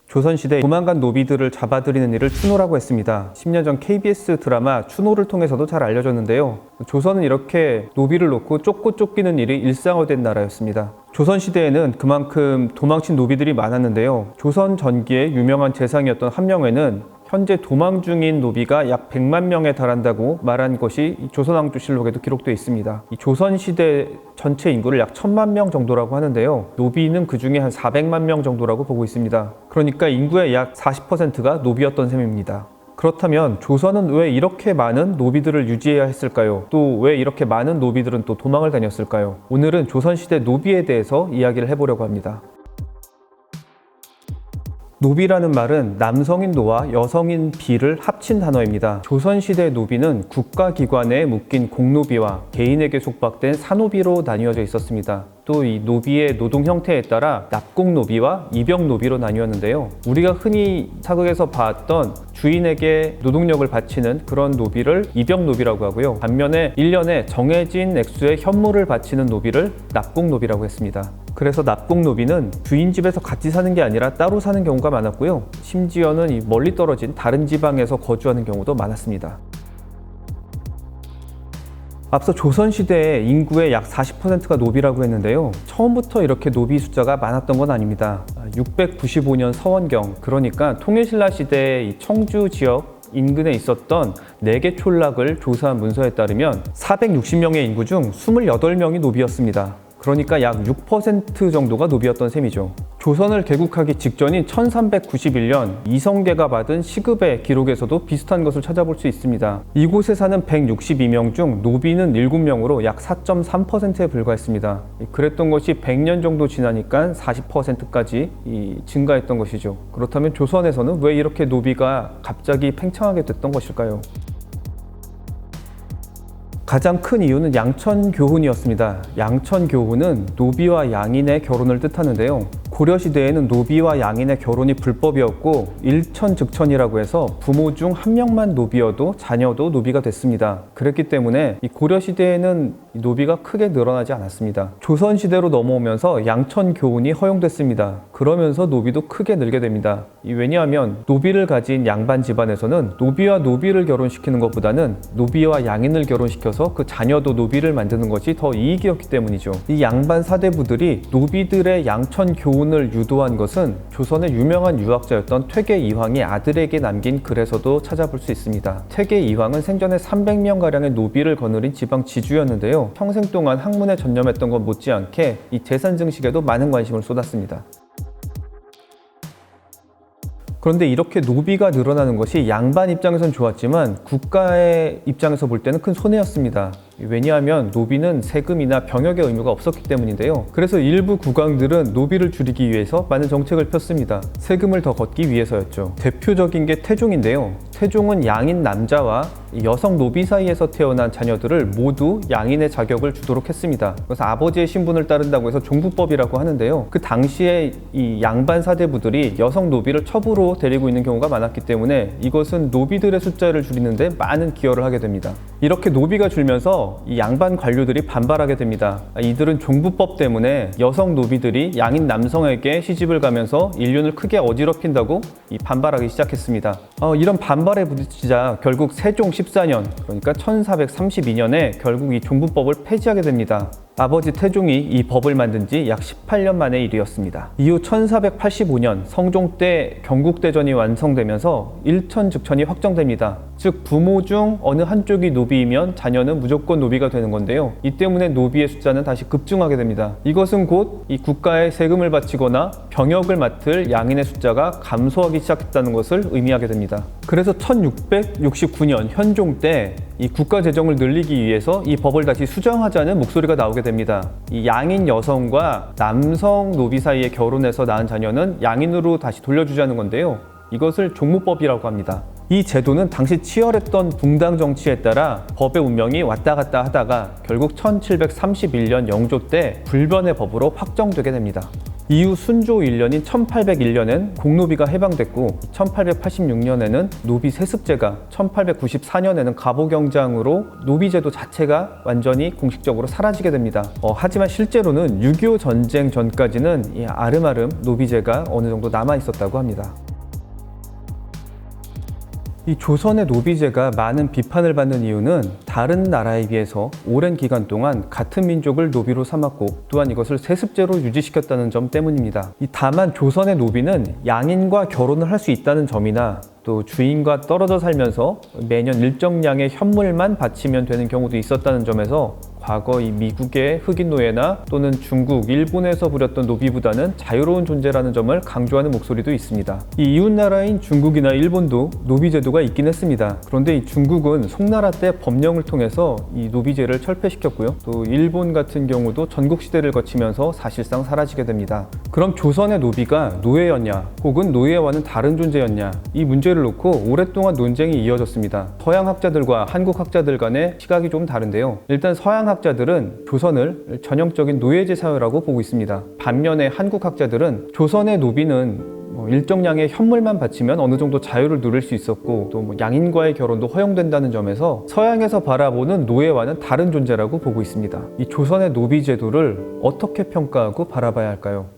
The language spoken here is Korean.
조선시대 조만간 노비들을 잡아들이는 일을 추노라고 했습니다. 10년 전 KBS 드라마 추노를 통해서도 잘 알려졌는데요. 조선은 이렇게 노비를 놓고 쫓고 쫓기는 일이 일상화된 나라였습니다. 조선시대에는 그만큼 도망친 노비들이 많았는데요. 조선 전기의 유명한 재상이었던 함령회는 현재 도망 중인 노비가 약 100만 명에 달한다고 말한 것이 조선왕조실록에도 기록되어 있습니다. 이 조선시대 전체 인구를 약 1000만 명 정도라고 하는데요. 노비는 그 중에 한 400만 명 정도라고 보고 있습니다. 그러니까 인구의 약 40%가 노비였던 셈입니다. 그렇다면 조선은 왜 이렇게 많은 노비들을 유지해야 했을까요? 또 왜 이렇게 많은 노비들은 또 도망을 다녔을까요? 오늘은 조선시대 노비에 대해서 이야기를 해보려고 합니다. 노비라는 말은 남성인 노와 여성인 비를 합친 단어입니다. 조선시대 노비는 국가기관에 묶인 공노비와 개인에게 속박된 사노비로 나뉘어져 있었습니다. 또 이 노비의 노동 형태에 따라 납공노비와 입역노비로 나뉘었는데요. 우리가 흔히 사극에서 봤던 주인에게 노동력을 바치는 그런 노비를 입역노비라고 하고요. 반면에 1년에 정해진 액수의 현물을 바치는 노비를 납공노비라고 했습니다. 그래서 납공노비는 주인 집에서 같이 사는 게 아니라 따로 사는 경우가 많았고요. 심지어는 이 멀리 떨어진 다른 지방에서 거주하는 경우도 많았습니다. 앞서 조선시대의 인구의 약 40%가 노비라고 했는데요. 처음부터 이렇게 노비 숫자가 많았던 건 아닙니다. 695년 서원경, 그러니까 통일신라 시대의 청주 지역 인근에 있었던 4개 촌락을 조사한 문서에 따르면 460명의 인구 중 28명이 노비였습니다. 그러니까 약 6% 정도가 노비였던 셈이죠. 조선을 개국하기 직전인 1391년 이성계가 받은 시급의 기록에서도 비슷한 것을 찾아볼 수 있습니다. 이곳에 사는 162명 중 노비는 7명으로 약 4.3%에 불과했습니다. 그랬던 것이 100년 정도 지나니까 40%까지 증가했던 것이죠. 그렇다면 조선에서는 왜 이렇게 노비가 갑자기 팽창하게 됐던 것일까요? 가장 큰 이유는 양천교훈이었습니다. 양천교훈은 노비와 양인의 결혼을 뜻하는데요. 고려시대에는 노비와 양인의 결혼이 불법이었고 일천즉천이라고 해서 부모 중 한 명만 노비여도 자녀도 노비가 됐습니다. 그랬기 때문에 이 고려시대에는 노비가 크게 늘어나지 않았습니다. 조선시대로 넘어오면서 양천교훈이 허용됐습니다. 그러면서 노비도 크게 늘게 됩니다. 왜냐하면 노비를 가진 양반 집안에서는 노비와 노비를 결혼시키는 것보다는 노비와 양인을 결혼시켜서 그 자녀도 노비를 만드는 것이 더 이익이었기 때문이죠. 이 양반 사대부들이 노비들의 양천교훈을 유도한 것은 조선의 유명한 유학자였던 퇴계 이황이 아들에게 남긴 글에서도 찾아볼 수 있습니다. 퇴계 이황은 생전에 300명가량의 노비를 거느린 지방 지주였는데요. 평생 동안 학문에 전념했던 것 못지않게 이 재산 증식에도 많은 관심을 쏟았습니다. 그런데 이렇게 노비가 늘어나는 것이 양반 입장에선 좋았지만 국가의 입장에서 볼 때는 큰 손해였습니다. 왜냐하면 노비는 세금이나 병역의 의무가 없었기 때문인데요. 그래서 일부 국왕들은 노비를 줄이기 위해서 많은 정책을 폈습니다. 세금을 더 걷기 위해서였죠. 대표적인 게 태종인데요. 태종은 양인 남자와 여성 노비 사이에서 태어난 자녀들을 모두 양인의 자격을 주도록 했습니다. 그래서 아버지의 신분을 따른다고 해서 종부법이라고 하는데요. 그 당시에 이 양반 사대부들이 여성 노비를 첩으로 데리고 있는 경우가 많았기 때문에 이것은 노비들의 숫자를 줄이는데 많은 기여를 하게 됩니다. 이렇게 노비가 줄면서 이 양반 관료들이 반발하게 됩니다. 이들은 종부법 때문에 여성 노비들이 양인 남성에게 시집을 가면서 인륜을 크게 어지럽힌다고 반발하기 시작했습니다. 이런 반발에 부딪히자 결국 세종 14년, 그러니까 1432년에 결국 이 종부법을 폐지하게 됩니다. 아버지 태종이 이 법을 만든 지 약 18년 만의 일이었습니다. 이후 1485년 성종 때 경국대전이 완성되면서 일천즉천이 확정됩니다. 즉 부모 중 어느 한쪽이 노비이면 자녀는 무조건 노비가 되는 건데요. 이 때문에 노비의 숫자는 다시 급증하게 됩니다. 이것은 곧 이 국가에 세금을 바치거나 병역을 맡을 양인의 숫자가 감소하기 시작했다는 것을 의미하게 됩니다. 그래서 1669년 현종 때 이 국가 재정을 늘리기 위해서 이 법을 다시 수정하자는 목소리가 나오게 됩니다. 이 양인 여성과 남성 노비 사이에 결혼해서 낳은 자녀는 양인으로 다시 돌려주자는 건데요. 이것을 종무법이라고 합니다. 이 제도는 당시 치열했던 붕당 정치에 따라 법의 운명이 왔다 갔다 하다가 결국 1731년 영조 때 불변의 법으로 확정되게 됩니다. 이후 순조 1년인 1801년엔 공노비가 해방됐고 1886년에는 노비 세습제가, 1894년에는 갑오경장으로 노비제도 자체가 완전히 공식적으로 사라지게 됩니다. 하지만 실제로는 6.25 전쟁 전까지는 이 아름아름 노비제가 어느 정도 남아 있었다고 합니다. 이 조선의 노비제가 많은 비판을 받는 이유는 다른 나라에 비해서 오랜 기간 동안 같은 민족을 노비로 삼았고 또한 이것을 세습제로 유지시켰다는 점 때문입니다. 다만 조선의 노비는 양인과 결혼을 할 수 있다는 점이나 또 주인과 떨어져 살면서 매년 일정량의 현물만 바치면 되는 경우도 있었다는 점에서 과거 이 미국의 흑인 노예나 또는 중국, 일본에서 부렸던 노비보다는 자유로운 존재라는 점을 강조하는 목소리도 있습니다. 이 이웃나라인 중국이나 일본도 노비제도가 있긴 했습니다. 그런데 이 중국은 송나라 때 법령을 통해서 이 노비제를 철폐시켰고요. 또 일본 같은 경우도 전국시대를 거치면서 사실상 사라지게 됩니다. 그럼 조선의 노비가 노예였냐 혹은 노예와는 다른 존재였냐, 이 문제를 놓고 오랫동안 논쟁이 이어졌습니다. 서양 학자들과 한국 학자들 간의 시각이 좀 다른데요. 일단 서양 학자들은 조선을 전형적인 노예제 사회라고 보고 있습니다. 반면에 한국 학자들은 조선의 노비는 일정량의 현물만 바치면 어느 정도 자유를 누릴 수 있었고 또 양인과의 결혼도 허용된다는 점에서 서양에서 바라보는 노예와는 다른 존재라고 보고 있습니다. 이 조선의 노비 제도를 어떻게 평가하고 바라봐야 할까요?